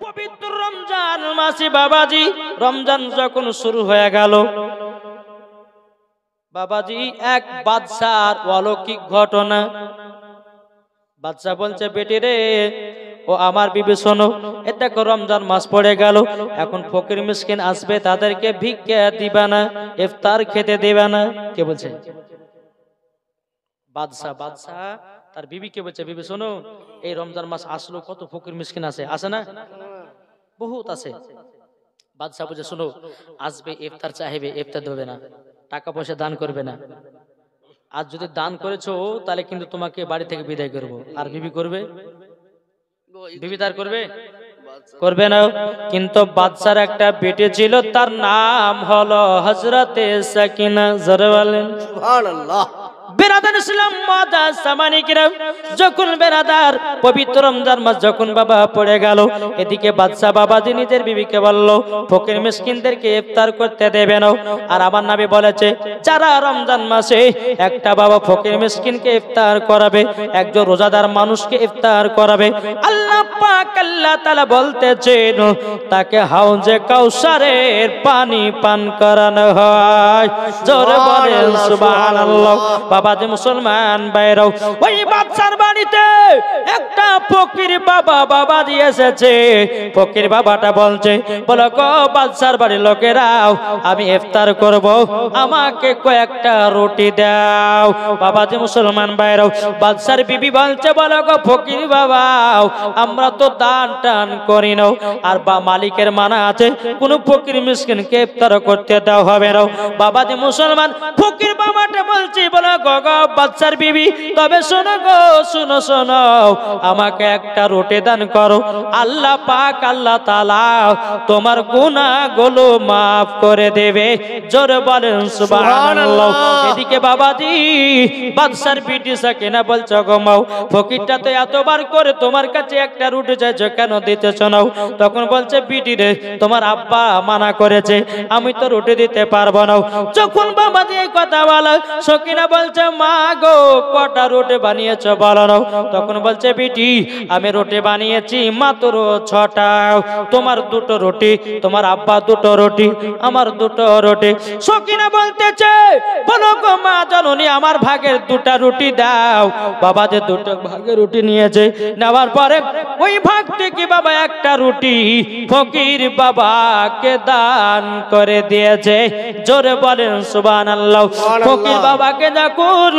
পবিত্র রমজান মাসে বাবাজি রমজান যখন শুরু হয়ে গেল, বাবাজি এক বাদশার অলৌকিক ঘটনা। বাদশা বলছে, বেটি রে ও আমার বিবি শোনো, এ দেখো রমজান মাস পড়ে গেল, এখন ফকির মিসকিন আসবে, তাদেরকে ভিক্ষা দিবা না, ইফতার খেতে দিবা না। কে বলছে? বাদশা তার বিবিকে বলছে, বিবি শোনো, এই রমজান মাস আসলো, কত ফকির মিসকিন আসে না? বহুত আছে। বাদশা বলছে, শোনো, আসবে, ইফতার চাইবে, ইফতার দেবে না, টাকা পয়সা দান করবে না। আর যদি দান করেছো তাহলে কিন্তু তোমাকে বাড়ি থেকে বিদায় করব। আর বিবি করবে? বিবি তার করবে না। কিন্তু বাদশার একটা বেটি ছিল, তার নাম হলো হযরতে সাকিনা। জোরে বলেন সুবহানাল্লাহ। বেরাদার ইসলাম মাদা সামানিকরা, যখন বেরাদার পবিত্র রমজান মাস যখন বাবা পড়ে গেল, এদিকে বাদশা বাবাজি নিজের বিবিকে বলল, ফকির মিসকিনদেরকে ইফতার করতে দেবে না। আর আমার নবী বলেছে, যারা রমজান মাসে একটা বাবা ফকির মিসকিনকে ইফতার করাবে, একজন রোজাদার মানুষকে ইফতার করাবে, আল্লাহ পাক আল্লাহ তাআলা বলতেছেন তাকে হাউজে কাউসারের পানি পান করানো হয়। জোরে বলেন সুবহানাল্লাহ। বাবাজি মুসলমান ভাইরাও, ওই বাদশার বাড়িতে একটা ফকির বাবাজি এসেছে। ফকির বাবাটা বলছে, বলো গো বাদশার বাড়ির লোকেরাও, আমি ইফতার করব, আমাকে কয়েকটা রুটি দাও। বাবাজি মুসলমান ভাইরাও, বাদশার বিবি বলছে, বলো গো ফকির বাবাও, আমরা তো দান টান করি না, আর মালিকের মানা আছে, কোন ফকির মিসকিনকে ইফতার করতে দেওয়া হবে না। বাবাজি মুসলমান ফকির বাবাটা বলছে, বলো গো বাদশার বিবি, তবে শোনো গো, শোনো, আমাকে একটা রুটি দান করো, আল্লাহ পাক আল্লাহ তাআলা তোমার গুনাহগুলো maaf করে দেবে। জোরে বলেন সুবহানাল্লাহ। এদিকে বাবাজি বাদশার বিটি সাকিনা বলছে, গো মাও, ফকিরটা তো এতবার করে তোমার কাছে একটা রুটি চাইছো, কেন দিতেছ না? তখন বলছে, বিটি রে, তোমার আব্বা মানা করেছে, আমি তো রুটি দিতে পারবো না। যখন বাবাজি এই কথা বলে, সাকিনা বলছে, মা গো, কটা রুটি বানিয়েছো বলো না? তখন বলছে, বিটি আমি রুটি বানিয়েছি মাত্র 6টা, তোমার 2টো রুটি, তোমার আব্বা 2টো রুটি, আমার 2টো রুটি। সাকিনা বলতেছে, বলো গো মা জননী, আমার ভাগের 2টা রুটি দাও। বাবা যে 2টো ভাগের রুটি নিয়েছে, নেওয়ার পরে ওই ভাগ থেকে বাবা একটা রুটি ফকির বাবাকে দান করে দিয়েছে। জোরে বলেন সুবহানাল্লাহ। ফকির বাবাকে যখন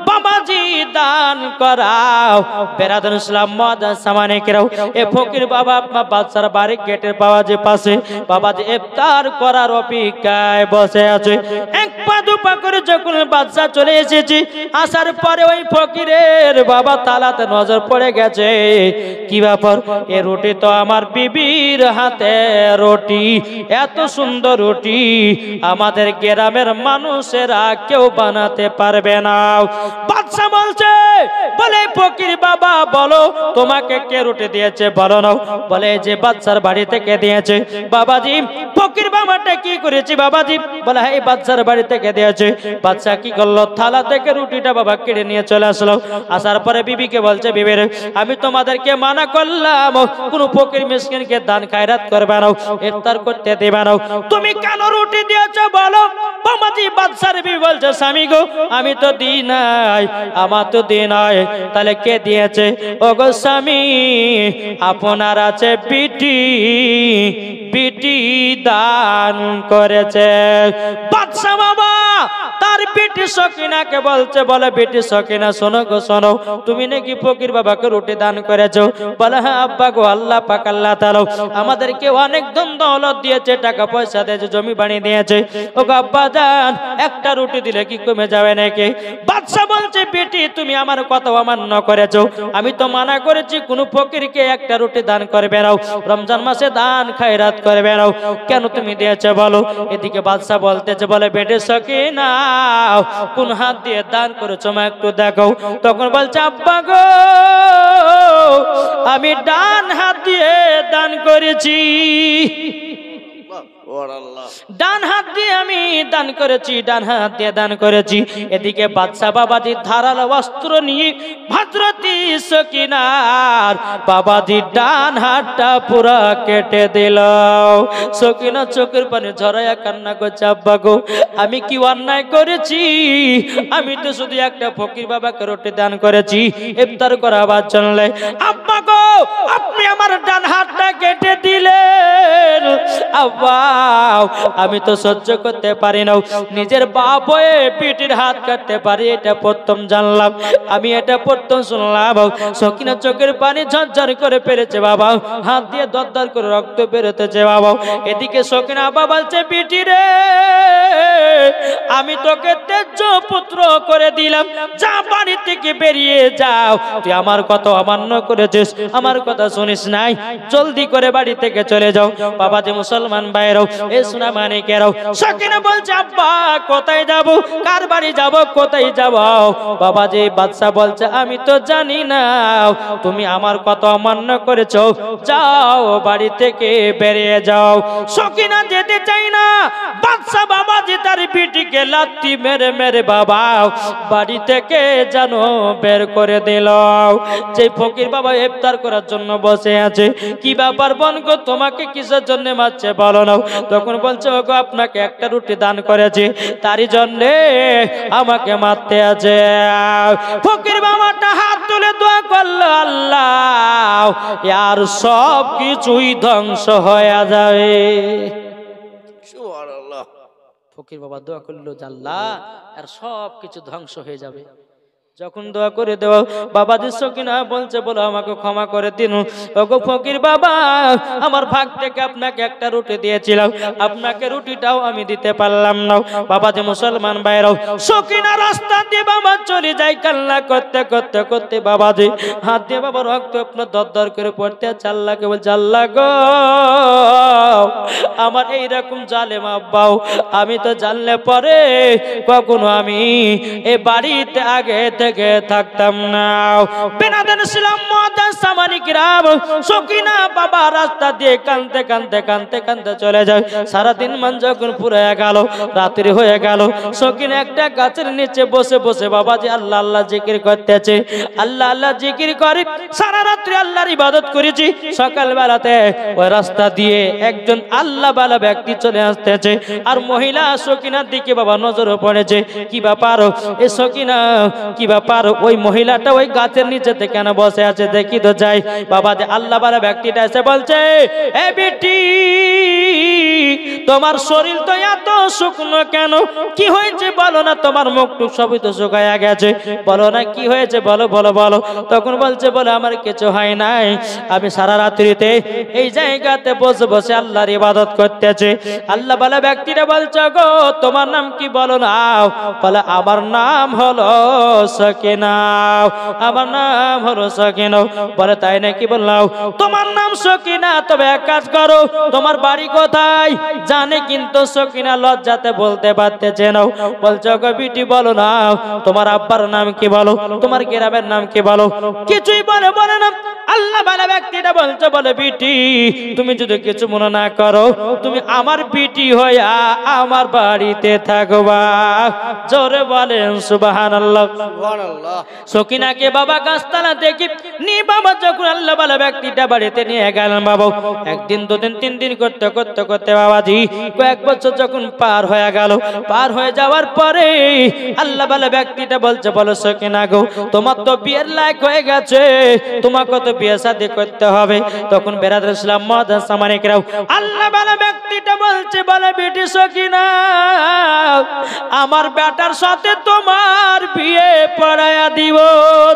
বাবাজি দান করাও, বেরাদার ইসলাম মাদা সামানিকরাও, এ ফকির বাবা বাদশার বাড়ির গেটের বাবাজি পাশে বাবাজি ইফতার করার অপেক্ষায় বসে আছে। এক পা দুপা করে যখন বাদশা চলে এসেছে, আসার পরে ওই ফকিরের বাবা তালাতে নজর পড়ে গেছে, কি ব্যাপার, এ রুটি তো আমার বিবির হাতে রুটি, এত সুন্দর রুটি আমাদের গ্রামের মানুষেরা কেউ বানাতে পারবে না। বাদশা বলছে, বলে ফকির বাবা বলো, তোমাকে কে রুটি দিয়েছে বলো না? বলে যে বাদশার বাড়ি থেকে দিয়েছে। বাবাজি ফকির বাবাটা কি করেছে বাবাজি? বলে এই বাদশার বাড়ি থেকে দিয়েছে। বাদশা কি করলো, থালা থেকে রুটিটা বাবা কেড়ে নিয়ে চলে আসলো। আসার পরে বিবিকে বলছে, বিবির আমি তোমাদেরকে মানা করলাম কোন ফকির মিসকিনকে দান খায়রাত করবে না, ইফতার করতে দেবে না, তুমি কেন রুটি দিয়েছো বলো? বাবাজি বাদশার বিবি বলছে, স্বামী গো, আমি তো দিই নাই, আমার তো দিই নাই, তাহলে কে দিয়েছে? ও গো স্বামী, আপনার আছে বিটি দান করেছে। বাদশা বাবা তার বিটি সাকিনাকে বলছে, বলে বিটি সাকিনা শোনো গো শোনো, তুমি নাকি ফকির বাবাকে রুটি দান করেছো? বলে হ্যাঁ আব্বা গো, আল্লাহ পাক আল্লাহ তাআলা আমাদেরকে অনেক ধন দৌলত দিয়েছে, টাকা পয়সা দিয়েছে, জমি বাড়ি দিয়েছে। ও গো আব্বা জান, একটা রুটি দিলে কি কমে যাবে নাকি? বাদশা বলছে, বেটি তুমি আমার কথা অমান্য করেছো, আমি তো মানা করেছি কোন ফকিরকে একটা রুটি দান করবে না, রমজান মাসে দান খায়রাত করবে না, কেন তুমি দিয়েছো বলো? এদিকে বাদশা বলতেছে, বলে বেটি সাকিনা কোন হাত দিয়ে দান করেছো মা একটু দেখো। তখন বলছে, আব্বা গো, আমি ডান হাত দিয়ে দান করেছি। ডান হাত দিয়ে আমি দান করেছি, ডান হাত দিয়ে দান করেছি। এদিকে বাদশা বাবাজি ধারালো অস্ত্র নিয়ে হযরতি সকিনার বাবাজি ডান হাতটা পুরা কেটে দিল। সকিনা চোখের পানি ঝরাইয়া কান্না করছে, আব্বা গো আমি কি অন্যায় করেছি? আমি তো শুধু একটা ফকির বাবাকে রুটি দান করেছি ইফতার করাবার জন্য। আব্বা গো আপনি আমার ডান হাতটা কেটে দিলেন। আব্বা আমি তো সহ্য করতে পারি না, নিজের বাপ হয়ে পিটির হাত কাটতে পারি এটা প্রথম জানলাম, আমি এটা প্রথম শুনলাম। সকিনা চোখের পানি ঝরঝর করে পেরেছে বাবা, হাত দিয়ে দরদর করে রক্ত বেরোতেছে বাবা। এদিকে সকিনা বাবা বলছে, পিটি রে আমি তোকে তেজ্য পুত্র করে দিলাম, যা বাড়ি থেকে বেরিয়ে যাও, তুই আমার কথা অমান্য করেছিস, আমার কথা শুনিস নাই, জলদি করে বাড়ি থেকে চলে যাও। বাবা যে মুসলমান ভাইরাও এ সোনা মানিকেরাও সকিনা বলছে, আব্বা কোথায় যাব, কার বাড়ি যাব, কোথায় যাব? বাবা যে বাদশা বলছে, আমি তো জানি না, তুমি আমার কথা অমান্য করেছো, যাও বাড়ি থেকে বেরিয়ে যাও। সকিনা যেতে চাই না, বাদশা বাবা যে তার বিটিকে লাথি মেরে মেরে বাবা বাড়ি থেকে জানো বের করে দিল। যে ফকির বাবা ইফতার করার জন্য বসে আছে, কি ব্যাপার বোনগো তোমাকে কিসের জন্য মারছে বলো না? তখন বলছে, ওগো আপনাকে একটা রুটি দান করেছি, তারই জন্য আমাকে মারতে আছে। ফকির বাবাটা হাত তুলে দোয়া করলো, আল্লাহ আর সব কিছুই ধ্বংস হয়ে যাবে। সুবহানাল্লাহ। ফকির বাবা দোয়া করলো, আল্লাহ আর সব কিছু ধ্বংস হয়ে যাবে। যখন দোয়া করে দেওয়া বাবাজি সকিনা বলছে, বলো আমাকে ক্ষমা করে দিন। ওগো ফকির বাবা আমার ভাগ থেকে আপনাকে একটা রুটি দিয়েছিলাম, আপনাকে রুটিটাও আমি দিতে পারলাম না। বাবাজি মুসলমান ভাইরাও সকিনা রাস্তা দিয়ে বাবা চলে যায়, কান্না করতে করতে করতে বাবাজি হাত দিয়ে বাবা রক্ত আপনার দরদর করে পড়তে আছে। আল্লাহকে বলছে, আল্লাহ গো আমার এইরকম জালেম আব্বাও আমি তো জানলে পরে কখনো আমি এ বাড়িতে আগে থেকে থাকতাম না। বেনাদান ছিলাম মুআদ্দাস সামানি কিরাম। সকিনা বাবা রাস্তা দিয়ে কাঁদতে কাঁদতে কাঁদতে কাঁদতে চলে যায়। সারাদিন মান যখন পুরো গেল, রাত্রি হয়ে গেল, সকিনা একটা গাছের নিচে বসে বসে বাবাজি আল্লাহ আল্লাহ জিকির করতেছে। আল্লাহ আল্লাহ জিকির করে সারা রাত্রি আল্লাহর ইবাদত করেছি। সকাল বেলাতে ওই রাস্তা দিয়ে একজন আল্লাহ বালা ব্যক্তি চলে আসতেছে, আর মহিলা সকিনার দিকে বাবা নজর পড়েছে। কি ব্যাপার এ সকিনা, কি ব্যাপার ওই মহিলাটা ওই গাছের নিচেতে কেন বসে আছে দেখি তো যাই। বাবা যে আল্লাহ বালা ব্যক্তিটা এসে বলছে, এ বেটি তোমার শরীর তো এত শুকনো কেন, কি হয়েছে বলো না, তোমার মুখটুক সবই তো শুকায়া গেছে, বলো না কি হয়েছে, বলো বলো বলো। তখন বলছে, বলে আমার কিছু হয় নাই, আমি সারা রাত্রিতে এই জায়গাতে বসে বসে আল্লাহর ইবাদত করতেছে। আল্লাহ বালা ব্যক্তিটা বলছে, গো তোমার নাম কি বলো না? বলে আমার নাম হলো সকিনা, আমার নাম হলো সকিনা। বলে তাই নাকি? বললাম তোমার নাম সকিনা, তবে এক কাজ করো, তোমার বাড়ি কোথায়? জানে কিন্তু সকিনা লজ্জাতে বলতে পারতেছে না। বলছো, গো বিটি বলো না তোমার আব্বার নাম কি, বলো তোমার গ্রামের নাম কি, বলো। কিছুই বলে না। আল্লাহ বালা ব্যক্তিটা বলছে, বলে বিটি তুমি যদি কিছু মনে না করো, তুমি আমার বিটি হইয়া আমার বাড়িতে থাকবা। জোরে বলেন সুবহানাল্লাহ। সকিনাকে বাবা গাছতলা দেখি নি বাবা যখন আল্লাহ বালা ব্যক্তিটা বাড়িতে নিয়ে গেলেন বাবা, একদিন দুদিন তিন দিন করতে করতে করতে বাবাজি কয়েক বছর যখন পার হয়ে গেল, পার হয়ে যাওয়ার পরে আল্লাহ বালা ব্যক্তিটা বলছে, বলো সকিনা গো তোমার তো বিয়ের লায়ক হয়ে গেছে, তোমাকে তো বিয়ে শাদী করতে হবে। তখন বেরাদর ইসলাম মুআদ্দাস সামানিকরাও আল্লাহ বালা ব্যক্তিটা বলছে, বলে বেটি সকিনা আমার বেটার সাথে তোমার বিয়ে পড়ায়া দিব।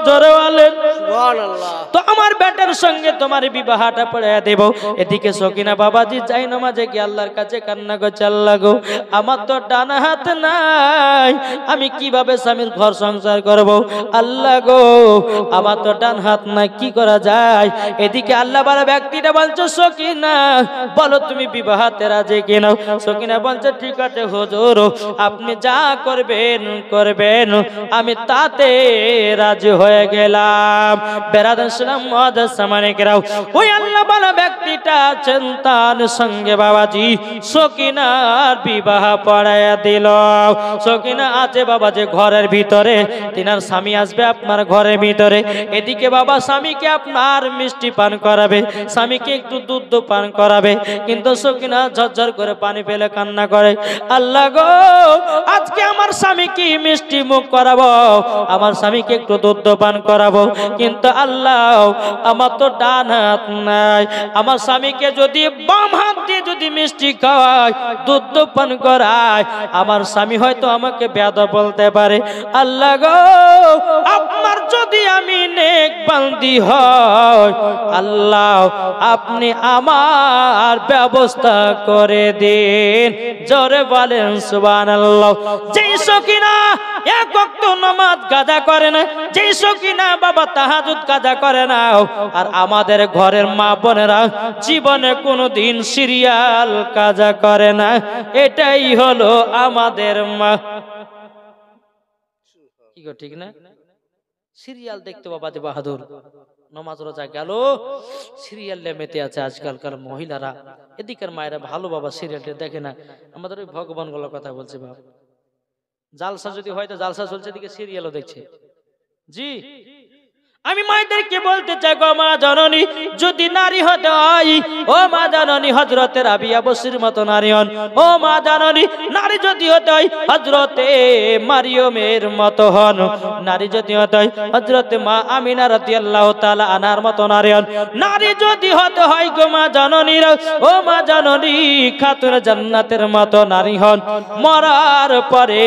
জোরে বলেন সুবহানাল্লাহ। তো আমার বেটার সঙ্গে তোমার বিবাহটা পড়ায়া দেব। এদিকে সকিনা বাবাজি যাই নামাজে গিয়ে আল্লাহর কাছে কান্না করছে, আল্লাহ গো আমার তো ডানা হাত নাই, আমি কিভাবে স্বামীর ঘর সংসার করব? আল্লাহ গো আমার তো ডান হাত নাই, কি করা যায়? এদিকে আল্লাহ বালা ব্যক্তিটা বলছে, সকিনা বলো তুমি বিবাহতে রাজি কিনা? সকিনা বলছে, ঠিক আছে হুজুর আপনি যা করবেন করবেন, আমি তাতে রাজি হয়ে গেলাম। বেরাদার ইসলাম মুআদ্দাস সামানিকরাও ওই আল্লাহ বালা ব্যক্তিটা আছেন তার সঙ্গে বাবাজি সকিনার বিবাহ পড়াইয়া দিল। সকিনা আছে বাবা যে ঘরের ভিতরে, তিনার স্বামী আসবে আপনার ঘরের ভিতরে, এদিকে বাবা স্বামীকে আপনার মিষ্টি পান করাবে, স্বামীকে একটু দুধ পান করাবে, কিন্তু সকিনা ঝরঝর করে পানি ফেলে কান্না করে, আল্লাহ গো আজকে আমার স্বামীকে মিষ্টি মুখ করাবো, আমার স্বামীকে একটু দুধ পান করাবো, কিন্তু আল্লাহ আমার তো ডান হাত নাই, আমার স্বামীকে যদি বাম হাত দিয়ে যদি মিষ্টি খাওয়ায় দুধ পান করায় আমার স্বামী হয়তো আমাকে বেয়াদব বলতে পারে, আল্লাহ গো আপনার যদি আমি নেক বান্দি হয় আল্লাহ আপনি আমার ব্যবস্থা করে দিন। জোরে বলেন সুবহানাল্লাহ। যেই সকিনা এক ওয়াক্ত নামাজ কাজা করে না, যেই সকিনা বাবা তাহাজ্জুদ কাজা করে না, আর আমাদের ঘরের মা বোনেরা জীবনে কোনোদিন সিরিয়াল কাজা করে না, এটাই হলো আমাদের মা। কি গো ঠিক না? সিরিয়াল দেখতে বাবা যে বাহাদুর, নামাজ রোজা গেল সিরিয়ালে মেতে আছে আজকালকার মহিলারা, এদিকের মায়েরা ভালো বাবা সিরিয়ালটা দেখে না, আমাদের ওই ভগবান গুলোর কথা বলছে বাবা, জালসা যদি হয় তো জালসা চলছে, এদিকে সিরিয়ালও দেখছে। জি আমি মায়েদেরকে বলতে চাই গো মা জননী, যদি নারী হতে হয় ও মা জননী হযরতে রাবিয়া বসরির মতো নারী হন, ও মা জননী নারী যদি হতে হয় হযরতে মারিয়মের মতো হন, নারী যদি হতে হয় হযরতে মা আমিনা রাদিয়াল্লাহু তাআলা আনহার মতো নারী হন, নারী যদি হতে হয় গো মা জননী, ও মা জননী খাতুন জান্নাতের মতো নারী হন, মরার পরে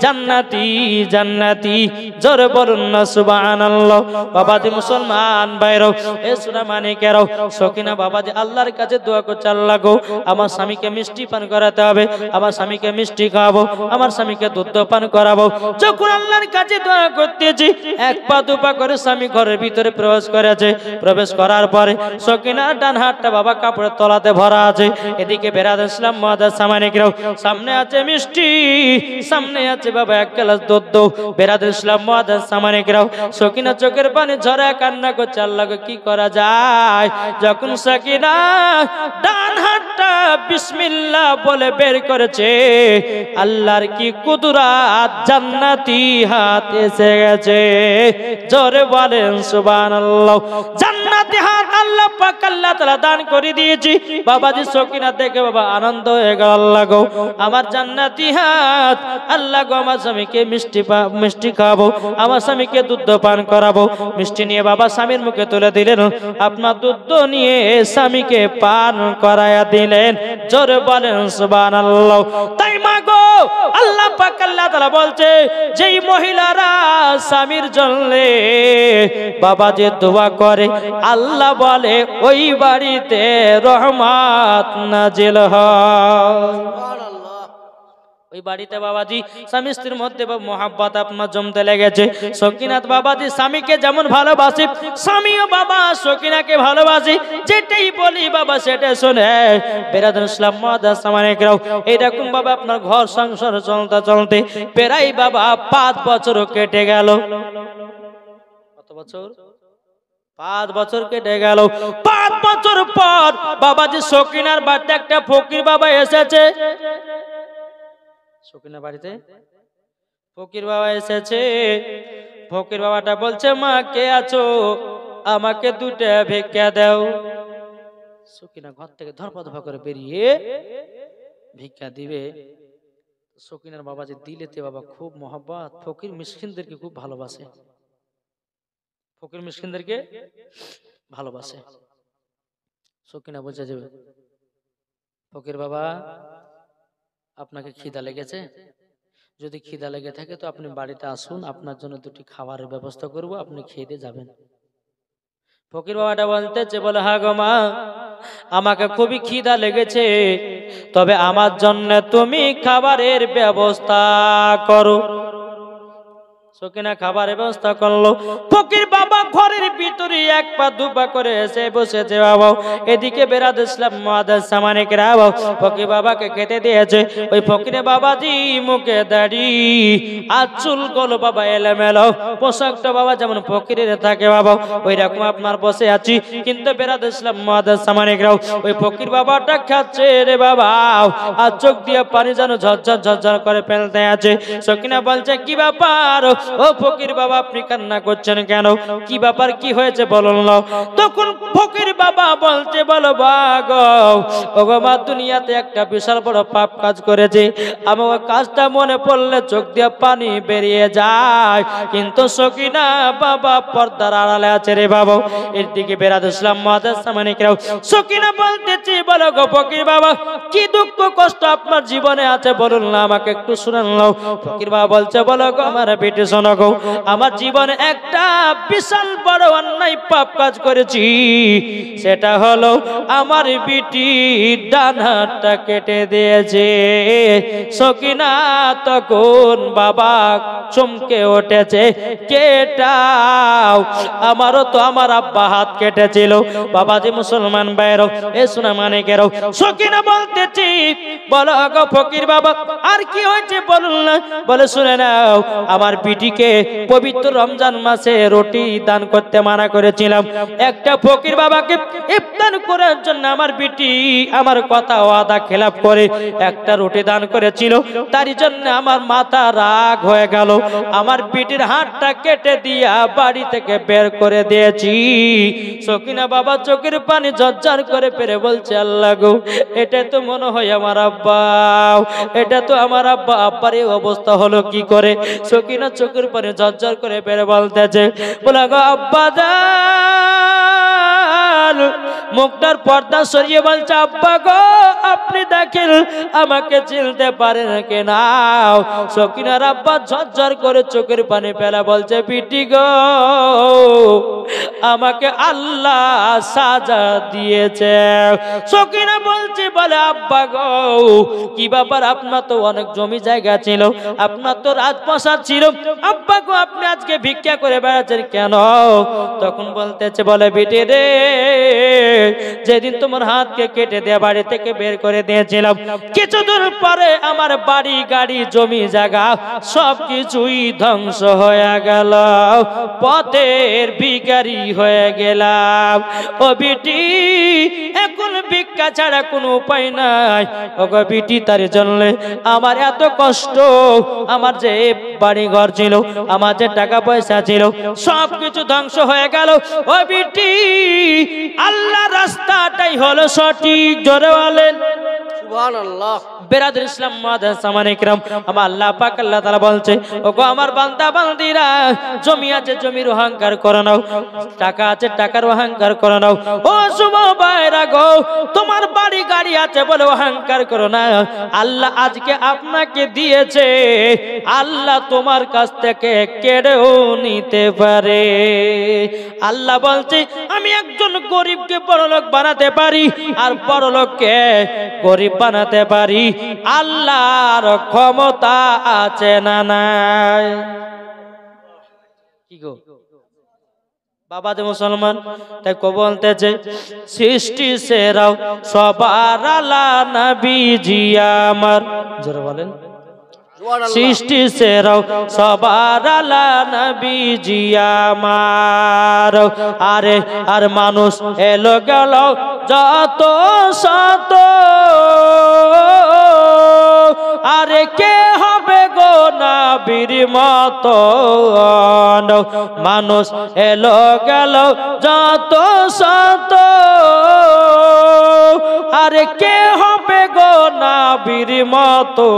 জান্নাতি জান্নাতি। জোরে বলুন না সুবহানাল্লাহ। বাবাজি মুসলমান ভাইরাও এ সোনা মানিকেরাও, সকিনা বাবাজি আল্লাহর কাছে দোয়া করছে, আল্লাহ গো আমার স্বামীকে মিষ্টি পান করাতে হবে, আমার স্বামীকে মিষ্টি খাওয়াবো, আমার স্বামীকে দুধ পান করাবো। যখন আল্লাহর কাছে দোয়া করতেছি এক পা দুপা করে স্বামী ঘরের ভিতরে প্রবেশ করেছে, প্রবেশ করার পরে সকিনার ডান হাতটা বাবা কাপড়ের তলাতে ভরা আছে, এদিকে বেরাদার ইসলাম মুআজ্জাজ সামানিকেরাও সামনে আছে মিষ্টি, সামনে আছে বাবা এক গ্লাস দুধ। বেরাদার ইসলাম মুআজ্জাজ সামানিকেরাও সকিনা চোখের পানি ঝরে কান্না করছে, আল্লাহ কি করা যায়। যখন সকিনা ডান হাতটা বিসমিল্লাহ বলে বের করেছে, আল্লাহর কি কুদরত, জান্নাতি হাত এসে গেছে। জোরে বলেন সুবহানাল্লাহ। জান্নাতি হাত আল্লাহ পাক আল্লাহ তাআলা দান করে দিয়েছি। বাবাজি সকিনা দেখে বাবা আনন্দ হয়ে গেল, আল্লাহ গো আমার জান্নাতি হাত, আল্লাহ গো আমার স্বামীকে মিষ্টি খাবো, আমার স্বামীকে দুধ পান করাবো। মিষ্টি নিয়ে বাবা স্বামীর মুখে তুলে দিলেন, আপনার দুধ নিয়ে স্বামীকে পান করায়া দিলেন। জোরে বলেন সুবহানাল্লাহ। তাই মা গো আল্লাহ পাক আল্লাহ তাআলা বলছে, যেই মহিলারা স্বামীর জন্য বাবা যে দোয়া করে আল্লাহ বলে ওই বাড়িতে রহমত নাজিল হয়। ওই বাড়িতে বাবাজি স্বামী স্ত্রীর মধ্যে মহাব্বত আপনার জমতে লেগেছে। সকিনাত বাবাজি স্বামীকে যেমন ভালোবাসে, স্বামীও বাবা সকিনাকে ভালোবাসে, যেটাই বলি বাবা সেটা শোনে। বেরাদার ইসলাম মুআজ্জাজ সামানিকেরাও এরকম বাবা আপনার ঘর সংসার চলতে চলতে প্রায় বাবা 5 বছর কেটে গেল। কত বছর? 5 বছর কেটে গেল। 5 বছর পর বাবাজি সকিনার বাড়িতে একটা ফকির বাবা এসেছে। সকিনা বাড়িতে ফকির বাবা এসেছে। ফকির বাবাটা বলছে, মা কে আছো, আমাকে 2টা ভিক্ষা দাও। সকিনা ঘর থেকে ধরপা করে বেরিয়ে ভিক্ষা দিবে। সকিনার বাবা যে দিলেতে বাবা খুব মহব্বত, ফকির মিসকিনদেরকে খুব ভালোবাসে, ফকির মিসকিনদেরকে ভালোবাসে। সকিনা বলছে যে ফকির বাবা আপনাকে খিদা লেগেছে, যদি খিদা লেগে থাকে তো আপনি বাড়িতে আসুন, আপনার জন্য 2টি খাবারের ব্যবস্থা করব, আপনি খেয়ে দিয়ে যাবেন। ফকির বাবাটা বলতেছে, বলে হ্যাঁ গো মা আমাকে খুবই খিদা লেগেছে, তবে আমার জন্য তুমি খাবারের ব্যবস্থা করো। সকিনা খাবারের ব্যবস্থা করলো। ফকির বাবা ঘরের ভিতরে এক পা দুপা করে এসে বসেছে বাবা। এদিকে বেরাদ ইসলাম মুআদ্দাস সামানিকরা ফকির বাবাকে খেতে দিয়েছে। ওই ফকিরে বাবাজি মুখে দাড়ি আর চুলগুলো বাবা এলোমেলো, পোশাকটা বাবা যেমন ফকিরের থাকে বাবা ওই রকম আপনার বসে আছি। কিন্তু বেরাদ ইসলাম মুআদ্দাস সামানিকরা ওই ফকির বাবাটা খাচ্ছে রে বাবা, আর চোখ দিয়ে পানি যেন ঝরঝর ঝরঝর করে ফেলতে আছে। সকিনা বলছে কি ব্যাপার ও ফকির বাবা, আপনি কান্না করছেন কেন? কি ব্যাপার, কি হয়েছে বলুন না। তখন ফকির বাবা বলছে বলো বাগো, ওগো মা, দুনিয়াতে একটা বিশাল বড় পাপ কাজ করেছে। আমার কাজটা মনে পড়লে চোখ দিয়ে পানি বেরিয়ে যায়। কিন্তু সকিনা বাবা পর্দার আড়ালে আছে রে বাবা। এর দিকে বেরাদ ইসলাম মুআদ্দাস সামানিকরাও সকিনা বলতেছি বলো গো ফকির বাবা, কি দুঃখ কষ্ট আপনার জীবনে আছে বলুন না, আমাকে একটু শুনান নাও। ফকির বাবা বলছে বলো গো আমার বেটি, শোনো গো, আমার জীবনে একটা বিশাল বড় অন্যায় পাপ কাজ করেছি। সেটা হলো আমার বিটি ডান হাতটা কেটে দিয়েছে। সকিনা তখন বাবা চমকে উঠেছে, কেটাও, আমারও তো আমার আব্বা হাত কেটেছিল। বাবাজি মুসলমান ভাইয়েরও এ সোনা মানিকেরও সকিনা বলতেছি বলো গো ফকির বাবা আর কি হয়েছে বলুন না। বলে শুনে নাও, আমার বিটিকে পবিত্র রমজান মাসে রুটি দান করতে মানা করেছিলাম। একটা ফকির বাবাকে ইফতার করার জন্য আমার বিটি আমার কথা ওয়াদা খেলাপ করে একটা রুটি দান করেছিল। তারই জন্য আমার মাথা রাগ হয়ে গেল, আমার বিটির হাতটা কেটে দিয়া বাড়ি থেকে বের করে দিয়েছি। সকিনা বাবা চোখের পানি ঝরঝর করে পেরে বলছে আল্লাহ গো, এটা তো মনে হয় আমার আব্বা, এটা তো আমার আব্বা, আব্বার এই অবস্থা হলো কি করে? সকিনা চোখের পানি ঝরঝর করে পেরে বলতেছে বলে গো আব্বা জান, মুখটার পর্দা সরিয়ে বলছে আব্বা গো, আপনি দেখেন আমাকে চিনতে পারেন কিনা? সকিনার আব্বা ঝরঝর করে চোখের পানি ফেলা বলছে বিটি গো, আমাকে আল্লাহ সাজা দিয়েছে। সকিনা বলছে বলে আব্বা গো, কি ব্যাপার, আপনার তো অনেক জমি জায়গা ছিল, আপনার তো রাজপ্রাসাদ ছিল, আব্বা গো আপনি আজকে ভিক্ষা করে বেড়াচ্ছেন কেন? তখন বলতেছে বলে বিটি রে, যেদিন তোমার হাতকে কেটে দেয়া বাড়ি থেকে বের করে দিয়েছিলাম, কিছুদিন পরে আমার বাড়ি গাড়ি জমি জায়গা সব কিছুই ধ্বংস হয়ে গেল, পথের ভিখারি হয়ে গেলাম। ও বিটি, এখন ভিক্ষা ছাড়া কোনো উপায় নাই। ও গো বিটি, তার জন্য আমার এত কষ্ট, আমার যে বাড়ি ঘর ছিল, আমার যে টাকা পয়সা ছিল, সব কিছু ধ্বংস হয়ে গেল। ও বিটি, আল্লাহ রাস্তাটাই হলো সঠিক, জোরে বলেন সুবহানাল্লাহ। বেরাদুল ইসলাম মুআদ্দাস সামানিকরাম, আমার আল্লাহ পাক আল্লাহ তাআলা বলছে ওগো আমার বান্দা বান্দিরা, জমি আছে জমির অহংকার করো না, টাকা আছে টাকার অহংকার করো না। ও যুবক ভাইরা গো, তোমার বাড়ি গাড়ি আছে বলে অহংকার করো না। আল্লাহ আজকে আপনাকে দিয়েছে, আল্লাহ তোমার কাছ থেকে কেড়েও নিতে পারে। আল্লাহ বলছে আমি একজন গরিবকে বড়লোক বানাতে পারি, আর বড়লোককে গরিব বানাতে পারি। আল্লাহর ক্ষমতা আছে না নাই? কি গো বাবা যে মুসলমান, তাই কো বলতেছে সৃষ্টি সেরাও সবার আলা নবীজি আমার, জোরে বলেন সৃষ্টি সেরাও সবার আলা নবীজি আমার। আরে আর মানুষ এলো গেল যত শত, আরে কে হবে গো নবীর মতো? মানুষ এলো গেল যত শত, আরে কে হবে গো নবীর মতো?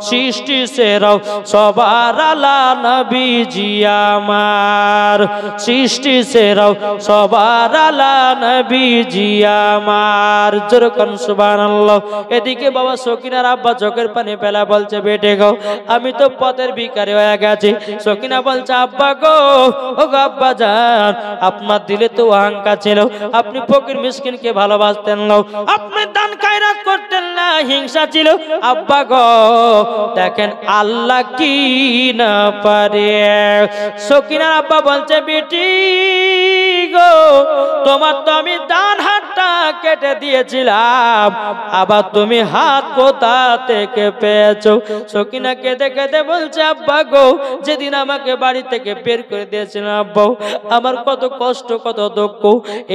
সৃষ্টি সেরাও সবার আলা নবীজি আমার, সৃষ্টি সেরাও সবার আলা নবীজি আমার। যেরকম সুবহানাল্লাহ। এদিকে বাবা সকিনার আব্বা চোখের পানি ফেলা বলছে বেটে গো, আমি তো পথের ভিখারি হয়ে গেছি। সকিনা বলছে আব্বা গো, ও গো আব্বা জান, আপনার দিলে তো অহংকার ছিল, আপনি ফকির মিসকিনকে ভালোবাসতেন না, আপনি দান খায়রাত করতেন না, হিংসা ছিল। আব্বা গো, দেখেন আল্লাহ কি না পারে। সকিনার আব্বা বলছে বেটি গো তোমার তো আমি ডান হাতটা কেটে দিয়েছিলাম, আবার তুমি হাত কোথা থেকে পেয়েছো? সকিনা কেঁদে কেঁদে বলছে আব্বা গো যেদিন আমাকে বাড়ি থেকে বের করে দিয়েছিলেন আব্বা, আমার কত কষ্ট কত দুঃখ।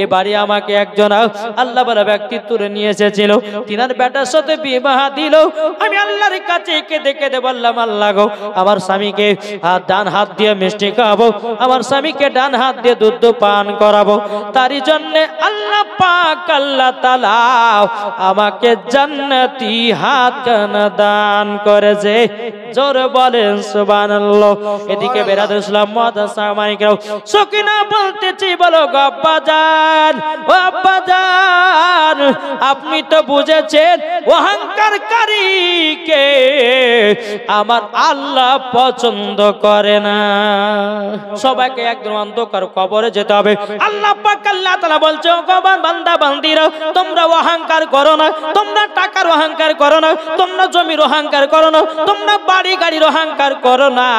এ বাড়ি আমাকে একজন আল্লাহ বলা ব্যক্তি তুলে নিয়ে এসেছিল, তিনার বেটার সাথে বিবাহ দিল। আমি আল্লাহর কাছে কেঁদে কেঁদে বললাম আল্লাহ গো আমার স্বামীকে ডান হাত দিয়ে মিষ্টি খাওয়াবো, আমার স্বামীকে ডান হাত দিয়ে দুধ পান করাবো। তারই জন্য আল্লাহ পাক আল্লাহ তাআলা আমাকে জান্নাতি হাত কানা দান করেছে। জোরে বলেন সুবহানাল্লাহ। এদিকে বেরাদুল ইসলাম মুআদ্দাস মাইকরাও সকিনা বলতেছি বলো গো আব্বাজান, ও আব্বাজান আপনি তো বুঝেছেন অহংকারকারীকে আমার আল্লাহ পছন্দ করে না। সবাইকে একদম অন্ধকার কবরে যেতে হবে। আল্লাহ পাক আল্লাহ তাআলা বলছে ও বান্দা বান্দিরা তোমরা অহংকার করো না, তোমরা টাকার অহংকার করো না, তোমরা জমির অহংকার করো না, তোমরা বাড়ি গাড়ির অহংকার করো না,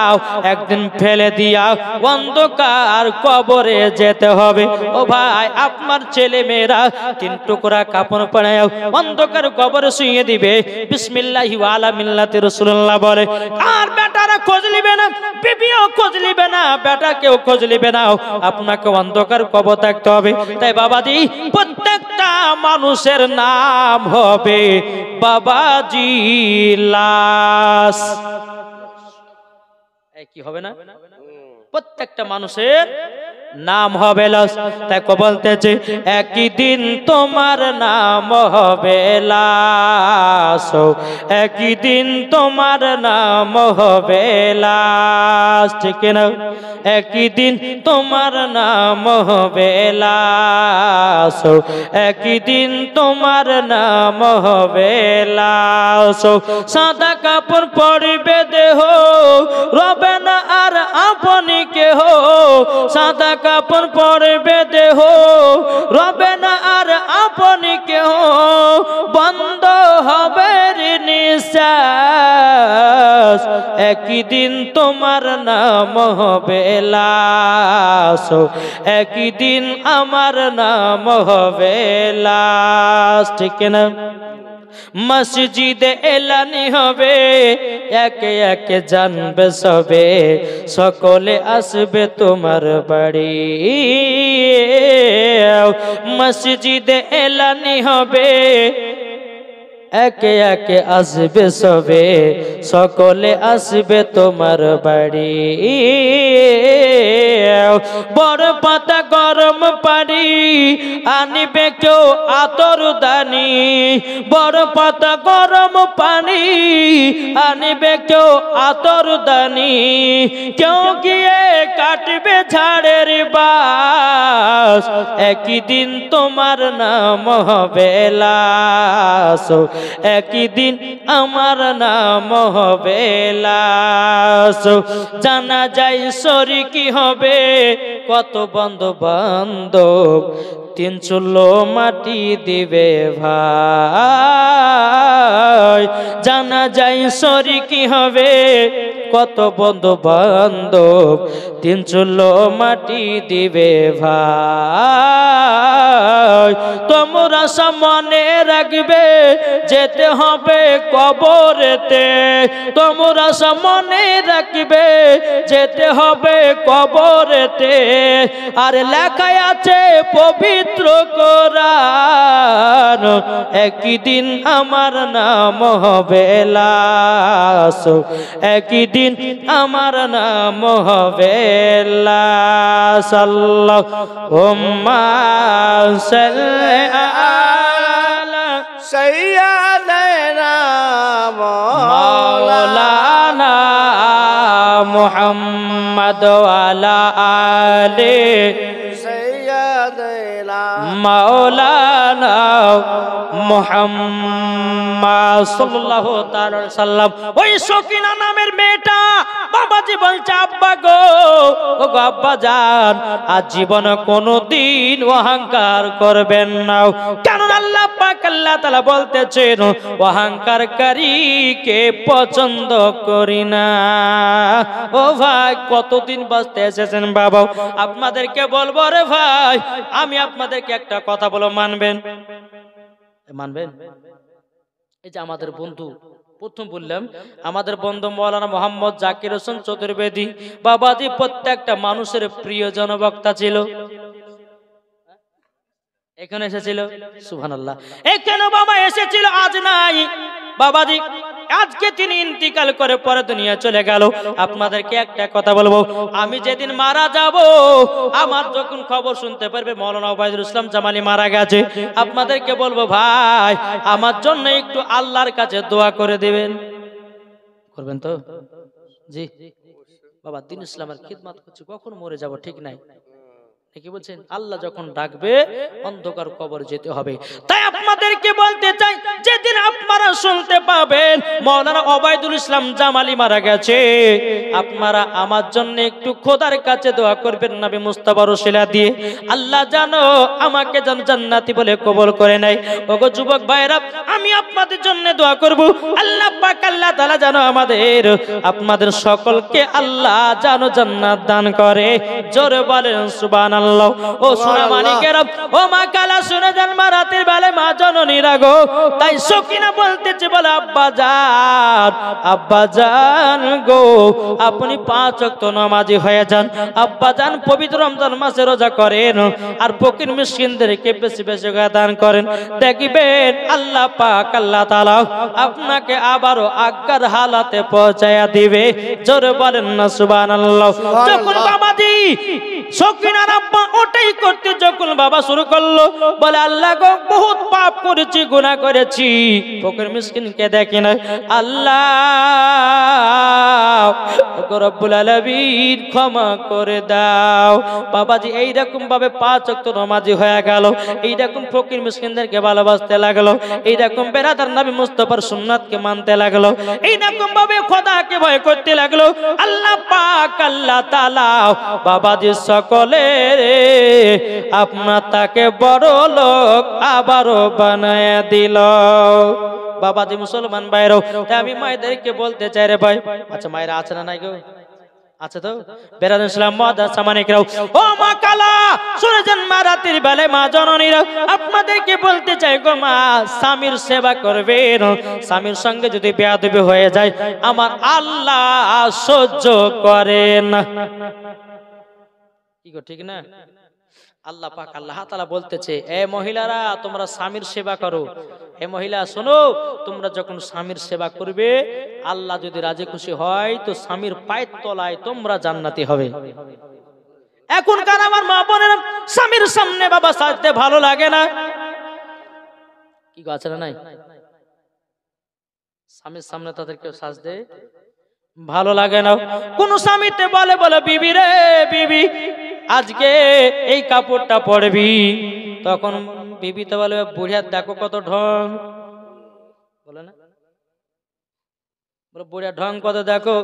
একদিন ফেলে দিয়া অন্ধকার কবরে যেতে হবে। ও ভাই আপনার ছেলে মেয়েরা 3 টুকরা কাপড় পরায় অন্ধকার কবরে শুইয়ে দিবে, বিসমিল্লাহি ওয়া আলা মিল্লাতি রাসূলুল্লাহ বলে। আর বেটারা খোঁজ নিবে না, বিবিও খোঁজ নিবে না, বেটা কেউ খোঁজ নিবে না, আপনাকে অন্ধকার কবর থাকতে হবে। তাই বাবাজি প্রত্যেকটা মানুষের নাম হবে বাবাজি লাশ। কি হবে না? প্রত্যেকটা মানুষের নাম হবে লাশ। তাই কো বলতেছে একই দিন তোমার নাম হবে লাশ, একই দিন তোমার নাম হবে লাশ, ঠিক না? একই দিন তোমার নাম হবে লাশ, একই দিন তোমার নাম হবে লাশ। সাদা কাপড় পরিবে দেহ রবে না আর আপনি কেহ, সাদা কাপড় পরবে দেহ রবে না আর আপনি কেহ, বন্ধ হবে নিঃশ্বাস, একই দিন তোমার নাম হবে লাশ, একই দিন আমার নাম হবে লাশ, ঠিক না? মসজিদে এলানি হবে একে একে জানবে সবে, সকলে আসবে তোমার বাড়ি। মসজিদে এলানি হবে একে একে আসবে সবে, সকলে আসবে তোমার বাড়ি। বড় পাতা গরম পানি আনিবে কেউ আতর দানি, বড় পাতা গরম পানি আনিবে কেউ আতর দানি, কেউ গিয়ে কাটবে ঝাড়ের বাস, একই দিন তোমার নাম হবে লাশ, একই দিন আমার নাম হবে লাশ। জানা যায় শরীকি হবে কত বন্ধু বান্ধব, 3 চুলো মাটি দিবে ভাই। জানা যায় শরীকি হবে কত বন্ধু বান্ধব, 3 চুলো মাটি দিবে ভাই। তোমরা সামনে রাখবে যেতে হবে কবরেতে, তোমরা সামনে রাখবে যেতে হবে কবরেতে। আর লেখা আছে পবিত্র কোরআন, একই দিন আমার নাম হবে লাশ, একই দিন আমার নাম হবে লাশ। আল্লাহুম্মা সাল্লি আলা সাইয়্যিদিনা মাওলানা মুহাম্মদ ওয়া আলা আলি সাইয়্যিদিনা মাওলানা মুহাম্মদ সাল্লাল্লাহু তাআলা আলাইহি সাল্লাম ওই সকিনা নামের মেয়েটা বাবাজি বলছে আব্বা গো, ও গো আব্বা জান, আজ জীবনে কোনোদিন অহংকার করবেন না, কারণ আল্লাহ পাক আল্লাহ তাআলা বলতেছেন অহংকারকারীকে পছন্দ করি না। ও ভাই, কতদিন বাঁচতে এসেছেন বাবা, আপনাদেরকে বলবো রে ভাই, আমি আপনাদেরকে একটা কথা বলো, মানবেন? মানবেন? এই যে আমাদের বন্ধু, প্রথম বললাম আমাদের বন্ধু মাওলানা মোহাম্মদ জাকির হোসেন চতুর্বেদী বাবাজি প্রত্যেকটা মানুষের প্রিয় জনবক্তা ছিল। এখানে এসেছিল, সুবহানাল্লাহ, এখানে বাবা এসেছিল, আজ নাই বাবাজি। আজকে তিনি ইন্তিকাল করে পরে দুনিয়া চলে গেল। আপনাদেরকে একটা কথা বলবো, আমি যেদিন মারা যাব, আমার যখন খবর শুনতে পারবে মাওলানা ওবায়দুল ইসলাম জামালি মারা গেছে, আপনাদেরকে বলবো ভাই আমার জন্য একটু আল্লাহর কাছে দোয়া করে দিবেন। করবেন তো? জি বাবা, দ্বীন ইসলামের খিদমত করছি, কখন মরে যাব ঠিক নাই, কি বলছেন? আল্লাহ যখন ডাকবে অন্ধকার কবর যেতে হবে। তাই আপনাদেরকে বলতে চাই, যেদিন আপনারা শুনতে পাবেন মাওলানা ওবায়দুল ইসলাম জামালি মারা গেছে, আপনারা আমার জন্য একটু খোদার কাছে দোয়া করবেন নবী মুস্তাফার ওসিলা দিয়ে, আল্লাহ জানো আমাকে যেন জান্নাতি বলে কবুল করে নেয়। ওগো যুবক ভাইরা, আমি আপনাদের জন্য দোয়া করব, আল্লাহ পাক আল্লাহ তাআলা জানো আমাদের আপনাদের সকলকে আল্লাহ জানো জান্নাত দান করে। জোরে বলেন সুবহানাল্লাহ। ও সোনা মানিকেরা, ও মা কালা শুনে যান, মা রাতের বেলায় মা জননী রাগো, তাই সকিনা বলতেছে, বলে আব্বা জান, আব্বা জান গো, আপনি 5 ওয়াক্ত নামাজি হয়ে যান। আব্বা জান পবিত্র রমজান মাসে রোজা করেন, আর ফকির মিসকিনদেরকে বেশি বেশি করে দান করেন, দেখবেন আল্লাহ পাক আল্লাহ তাআলা আপনাকে আবারও আজ্ঞার হালাতে পৌঁছায়া দিবে। জোরে বলেন না সুবহানাল্লাহ। যখন বাবাজি সকিনার আব্বা ওটাই করতে যখন বাবা শুরু করলো, বলে আল্লাহ গো, বহুত পাপ করেছি, গুনাহ করেছি, ফকির মিসকিনকে দেখি না, আল্লাহ রব্বুল আলামিন ক্ষমা করে দাও। বাবাজি এইরকম ভাবে 5 ওয়াক্ত নামাজি হয়ে গেল, এইরকম ফকির মিসকিনদেরকে ভালোবাসতে লাগলো, এইরকম বেরাদার নবী মুস্তাফার সুন্নাতকে মানতে লাগলো, এইরকম ভাবে খোদাকে ভয় করতে লাগলো। আল্লাহ পাক আল্লাহ তাআলা বাবাজি সকলের আপনার তাকে বড় লোক আবারও বানায় দিল। বাবাজি মুসলমান ভাইরাও, তাই আমি মায়েদেরকে বলতে চাই রে ভাই, আচ্ছা মায়েরা আছে না নাই গো? আছে তো? বেরাদুল ইসলাম মাদ্রাসা মানিকরাও, ও মা কালা শুনে যান, মা রাতের বেলায় মা জননীরা, আপনাদেরকে বলতে চাই গো মা, স্বামীর সেবা করবেন, স্বামীর সঙ্গে যদি বেয়াদবি হয়ে যায় আমার আল্লাহ সহ্য করেন না। কি গো, ঠিক না? আল্লাহ পাক আল্লাহ তাআলা বলতেছে, এ মহিলারা তোমরা স্বামীর সেবা করো। এ মহিলা শোনো, তোমরা যখন স্বামীর সেবা করবে, আল্লাহ যদি রাজি খুশি হয় তো স্বামীর পায়ের তলায় তোমরা জান্নাতি হবে। এখনকার আমার মা বোনেরা স্বামীর সামনে বাবা সাজতে ভালো লাগে না, কি গো, আছে না নাই? স্বামীর সামনে তাদেরকে সাজতে ভালো লাগে না। কোন স্বামীতে বলে, বলে বিবি রে বিবি, আজকে এই কাপড়টা পরবি, তখন বিবি তো বলে, বুড়িয়া দেখো কত ঢং, বলে না, বুড়িয়া ঢং কত দেখো,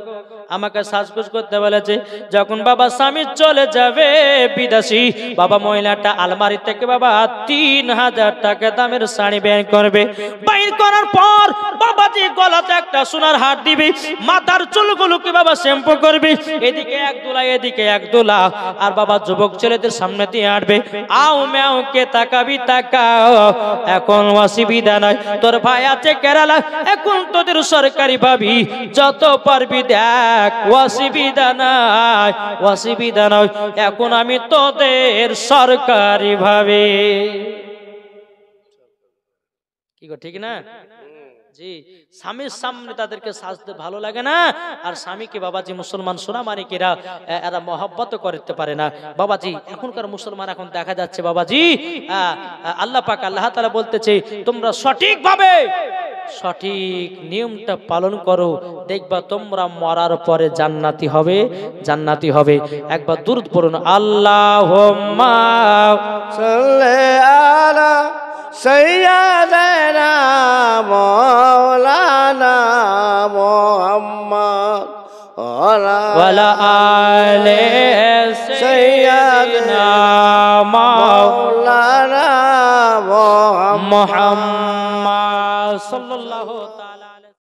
আমাকে সাজগোজ করতে বলেছে। যখন বাবা স্বামী চলে যাবে বিদেশি, বাবা মহিলাটা আলমারি থেকে বাবা 3000 টাকা দামের শাড়ি বের করবে, বাইর করার পর বাবাজি গলাতে একটা সোনার হার দিবে, মাথার চুলগুলোকে বাবা শ্যাম্পু করবে, এদিকে এক দোলা এদিকে এক দোলা, আর বাবা যুবক ছেলেদের সামনে দিয়ে হাঁটবে, আও ম্যাও কে তাকাবি তাকাও, এখন অসুবিধা নাই, তোর ভাই আছে কেরালা, এখন তোদের সরকারি ভাবি যত পারবি দেখ, অসুবিধা নাই অসুবিধা নয়, এখন আমি তোদের সরকারি ভাবে। কি গো, ঠিক না? জি, স্বামীর সামনে তাদেরকে সাজতে ভালো লাগে না, আর স্বামীকে বাবাজি মুসলমান সোনামানিকেরা এরা মহব্বত করতে পারে না। বাবাজি এখনকার মুসলমান এখন দেখা যাচ্ছে বাবাজি, আল্লাহ পাক আল্লাহ তাআলা বলতেছে, তোমরা সঠিকভাবে সঠিক নিয়মটা পালন করো, দেখবা তোমরা মরার পরে জান্নাতি হবে, জান্নাতি হবে। একবার দুরূদ পড়ুন, আল্লাহুম্মা সাল্লি আলা सैयदना मौलाना मोहम्मद वाला आले सैयदना मौलाना मोहम्मद मुहम्मद सल्लल्लाहु